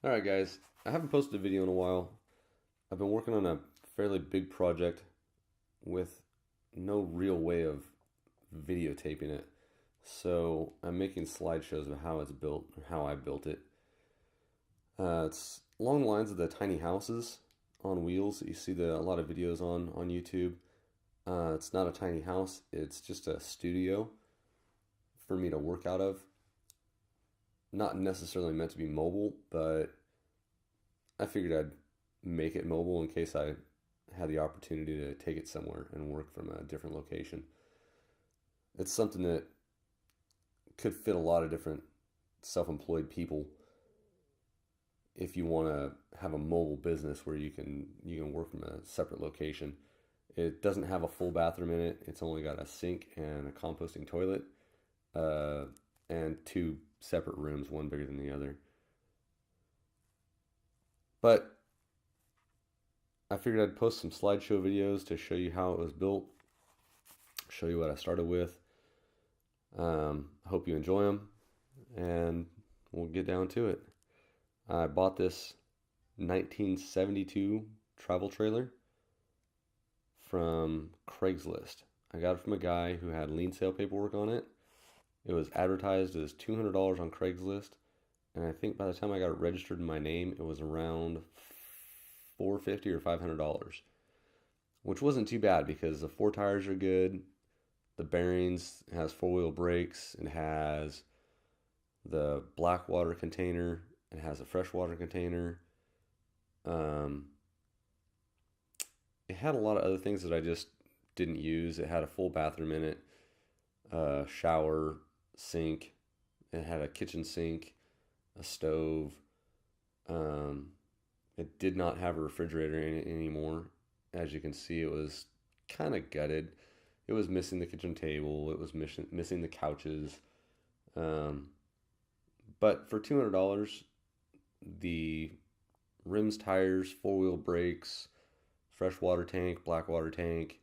Alright guys, I haven't posted a video in a while. I've been working on a fairly big project with no real way of videotaping it. So I'm making slideshows of how it's built, or how I built it. It's along the lines of the tiny houses on wheels that you see a lot of videos on YouTube. It's not a tiny house, it's just a studio for me to work out of. Not necessarily meant to be mobile, but I figured I'd make it mobile in case I had the opportunity to take it somewhere and work from a different location. It's something that could fit a lot of different self-employed people if you want to have a mobile business where you can work from a separate location. It doesn't have a full bathroom in it. It's only got a sink and a composting toilet, uh, and two separate rooms, one bigger than the other. But I figured I'd post some slideshow videos to show you how it was built, show you what I started with. I hope you enjoy them, and we'll get down to it. I bought this 1972 travel trailer from Craigslist. I got it from a guy who had lien sale paperwork on it. It was advertised as $200 on Craigslist, and I think by the time I got it registered in my name, it was around $450 or $500, which wasn't too bad because the four tires are good. The bearings, it has four-wheel brakes. It has the black water container. It has a freshwater container. Um, it had a lot of other things that I just didn't use. It had a full bathroom in it, shower, sink. It had a kitchen sink, a stove. Um, it did not have a refrigerator in it anymore. As you can see, it was kind of gutted. It was missing the kitchen table. It was missing the couches. Um, but for $200, the rims, tires, four-wheel brakes, fresh water tank, black water tank,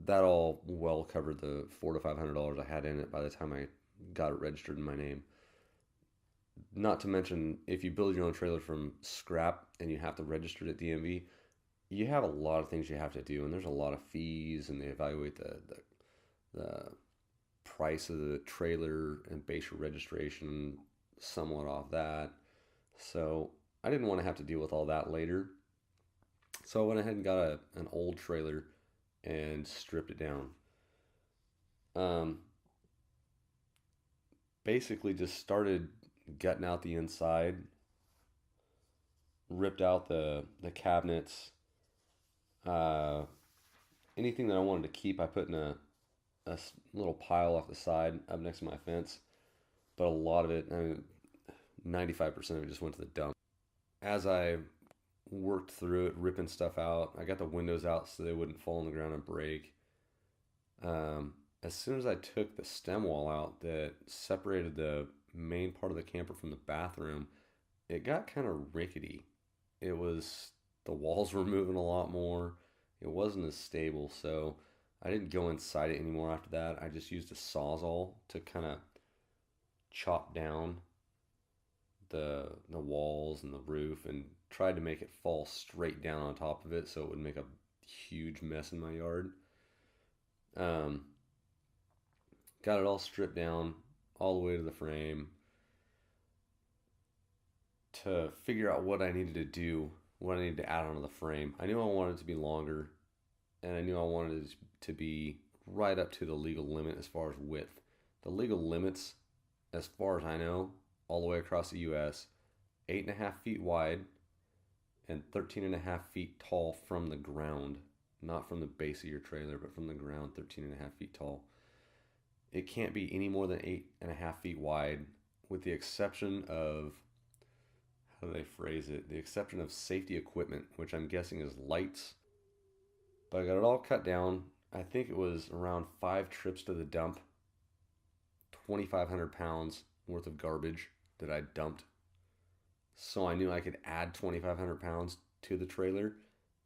that all well covered the $400 to $500 I had in it by the time I got it registered in my name. Not to mention, if you build your own trailer from scrap and you have to register it at DMV, you have a lot of things you have to do, and there's a lot of fees, and they evaluate the price of the trailer and base your registration somewhat off that. So I didn't want to have to deal with all that later. So I went ahead and got an old trailer and stripped it down. Um, Basically, just started gutting out the inside, ripped out the cabinets. Uh, Anything that I wanted to keep, I put in a little pile off the side up next to my fence. But a lot of it, I mean, 95% of it just went to the dump. As I worked through it, ripping stuff out, I got the windows out so they wouldn't fall on the ground and break. As soon as I took the stem wall out that separated the main part of the camper from the bathroom, it got kind of rickety. It was, the walls were moving a lot more. It wasn't as stable, so I didn't go inside it anymore after that. I just used a Sawzall to kind of chop down the walls and the roof and tried to make it fall straight down on top of it so it would make a huge mess in my yard. Um, Got it all stripped down all the way to the frame to figure out what I needed to do, what I needed to add onto the frame. I knew I wanted it to be longer, and I knew I wanted it to be right up to the legal limit as far as width. The legal limits, as far as I know, all the way across the US, 8.5 feet wide and 13.5 feet tall from the ground. Not from the base of your trailer, but from the ground, 13.5 feet tall. It can't be any more than 8.5 feet wide, with the exception of, how do they phrase it? The exception of safety equipment, which I'm guessing is lights. But I got it all cut down. I think it was around 5 trips to the dump, 2,500 pounds worth of garbage that I dumped. So I knew I could add 2,500 pounds to the trailer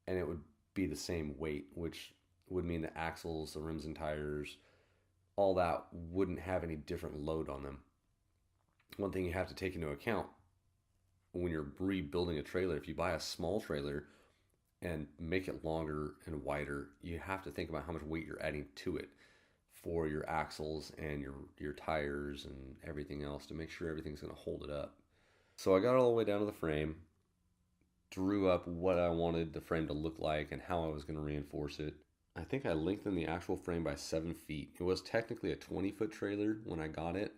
and it would be the same weight, which would mean the axles, the rims and tires, all that wouldn't have any different load on them. One thing you have to take into account when you're rebuilding a trailer, if you buy a small trailer and make it longer and wider, you have to think about how much weight you're adding to it for your axles and your tires and everything else to make sure everything's going to hold it up. So I got all the way down to the frame, drew up what I wanted the frame to look like and how I was going to reinforce it. I think I lengthened the actual frame by 7 feet. It was technically a 20-foot trailer when I got it.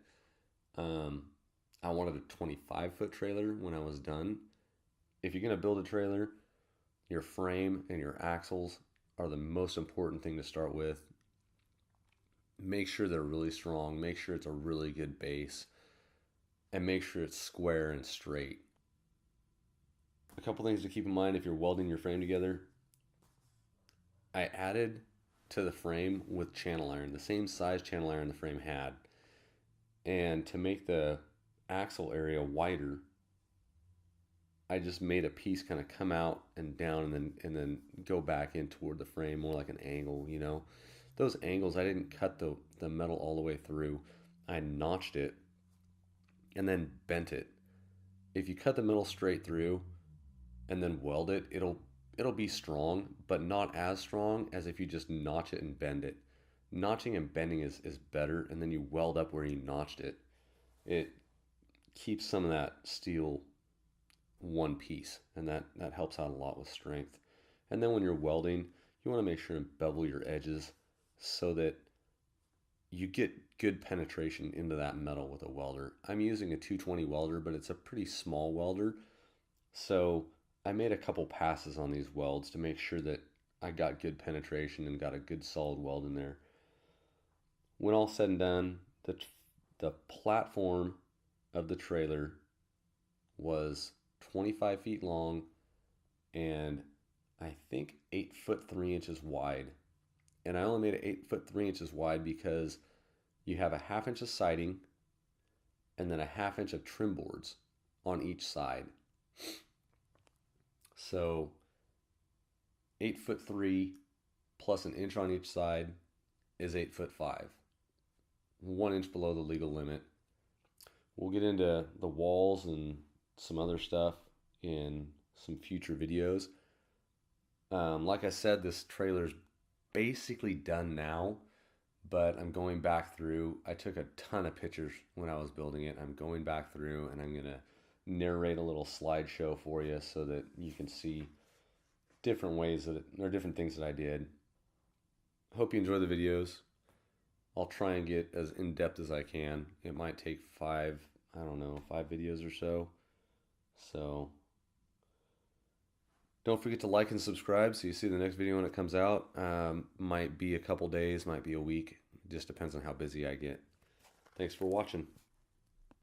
I wanted a 25-foot trailer when I was done. If you're going to build a trailer, your frame and your axles are the most important thing to start with. Make sure they're really strong. Make sure it's a really good base. And make sure it's square and straight. A couple things to keep in mind if you're welding your frame together. I added to the frame with channel iron, the same size channel iron the frame had. And to make the axle area wider, I just made a piece kind of come out and down and then go back in toward the frame, more like an angle, you know. Those angles, I didn't cut the metal all the way through. I notched it and then bent it. If you cut the metal straight through and then weld it, it'll be strong, but not as strong as if you just notch it and bend it. Notching and bending is better, and then you weld up where you notched it. It keeps some of that steel one piece, and that helps out a lot with strength. And then when you're welding, you want to make sure and bevel your edges so that you get good penetration into that metal with a welder. I'm using a 220 welder, but it's a pretty small welder. So I made a couple passes on these welds to make sure that I got good penetration and got a good solid weld in there. When all said and done, the platform of the trailer was 25 feet long and I think 8 foot 3 inches wide. And I only made it 8 foot 3 inches wide because you have a 1/2 inch of siding and then a 1/2 inch of trim boards on each side. So 8 foot 3 plus an inch on each side is 8 foot 5. 1 inch below the legal limit. We'll get into the walls and some other stuff in some future videos. Like I said, this trailer's basically done now, but I'm going back through. I took a ton of pictures when I was building it. I'm going back through and I'm going to narrate a little slideshow for you so that you can see different ways that or different things that I did. Hope you enjoy the videos. I'll try and get as in-depth as I can. It might take 5 videos or so. So don't forget to like and subscribe so you see the next video when it comes out. Might be a couple days, might be a week. Just depends on how busy I get. Thanks for watching.